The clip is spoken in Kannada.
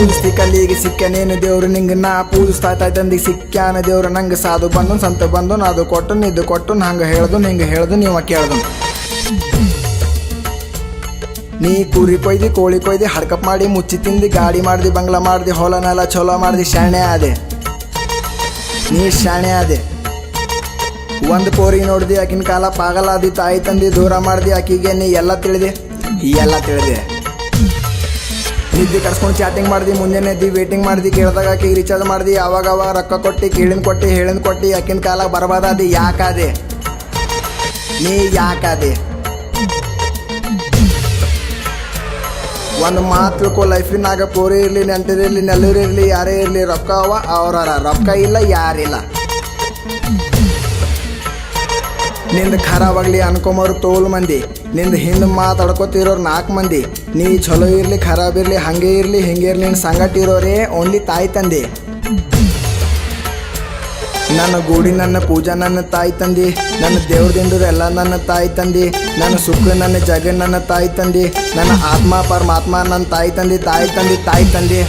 ಪೂಜಿಸ್ತಿ ಕಲ್ಲಿಗೆ ಸಿಕ್ಕನೇನು ದೇವ್ರು ನಿಂಗೆ ನಾ ಪೂಜಿಸ್ತಾ ತಂದಿಗೆ ಸಿಕ್ಕ್ಯಾನ ದೇವ್ರು ನಂಗೆ ಸಾಧು ಬಂದು ಸಂತ ಬಂದು ಅದು ಕೊಟ್ಟು ಇದು ಕೊಟ್ಟು ಹಂಗೆ ಹೇಳ್ದು ಹಿಂಗೆ ಹೇಳ್ದು ನೀವ ಕೇಳ್ದು ನೀ ಕುರಿ ಕೊಯ್ದು ಕೋಳಿ ಕೊಯ್ದು ಹಡ್ಕಪ್ ಮಾಡಿ ಮುಚ್ಚಿ ತಿಂದು ಗಾಡಿ ಮಾಡ್ದಿ ಬಂಗ್ಲಾ ಮಾಡ್ದಿ ಹೊಲನೆಲ್ಲ ಚಲೋ ಮಾಡ್ದಿ ಶಾಣೆ ಆದೆ ನೀ ಶಾಣೆ ಆದೆ ಒಂದು ಪೋರಿ ನೋಡ್ದಿ ಆಕಿನ ಕಾಲ ಪಾಗಲಾದಿ ತಾಯಿ ತಂದಿ ದೂರ ಮಾಡ್ದಿ ಆಕಿಗೆ ನೀ ಎಲ್ಲ ತಿಳಿದೆ ನಿದ್ದೆ ಕರ್ಸ್ಕೊಂಡು ಚಾಟಿಂಗ್ ಮಾಡ್ದಿ ಮುಂಜಾನೆ ಎದ್ದಿ ವೇಟಿಂಗ್ ಮಾಡ್ದಿ ಕೇಳಿದಾಗ ಆಕಿಗೆ ರೀಚಾರ್ಜ್ ಮಾಡ್ದಿ ಅವಾಗ ರೊಕ್ಕ ಕೊಟ್ಟು ಕೇಳಿನ ಕೊಟ್ಟು ಹೇಳಿನ ಕೊಟ್ಟು ಆಕಿನ ಕಾಲ ಬರ್ಬಾದಾದಿ ಯಾಕಾದೆ ನೀ ಯಾಕಾದೆ ಒಂದು ಮಾತು ತಿಳ್ಕೊ ಲೈಫಿನಾಗ ಪೋರಿ ಇರಲಿ ನೆಂಟರಿರಲಿ ನೆಲ್ಲೂರಿರಲಿ ಯಾರೇ ಇರಲಿ ರೊಕ್ಕ ಅವ ಅವರ ರೊಕ್ಕ ಇಲ್ಲ ಯಾರಿಲ್ಲ ನಿಂದು ಖರಾಬಾಗ್ಲಿ ಅನ್ಕೊಂಬರು ತೋಲ್ ಮಂದಿ ನಿಂದು ಹಿಂದೆ ಮಾತಾಡ್ಕೋತಿರೋರು 4 ಮಂದಿ ನೀ ಚಲೋ ಇರಲಿ ಖರಾಬ್ ಇರಲಿ ಹಂಗೆ ಇರಲಿ ಹಿಂಗೆ ಇರಲಿ ನಿನ್ನ ಸಂಗಟ ಇರೋರೇ ಓನ್ಲಿ ತಾಯಿ ತಂದೆ ನನ್ನ ಗೂಡಿ ನನ್ನ ಪೂಜಾ ನನ್ನ ತಾಯಿ ತಂದೆ ನನ್ನ ದೇವ್ರದಿಂದರು ಎಲ್ಲ ನನ್ನ ತಾಯಿ ತಂದೆ ನನ್ನ ಸುಖ ನನ್ನ ಜಗ ನನ್ನ ತಾಯಿ ತಂದೆ ನನ್ನ ಆತ್ಮ ಪರಮಾತ್ಮ ನನ್ನ ತಾಯಿ ತಂದೆ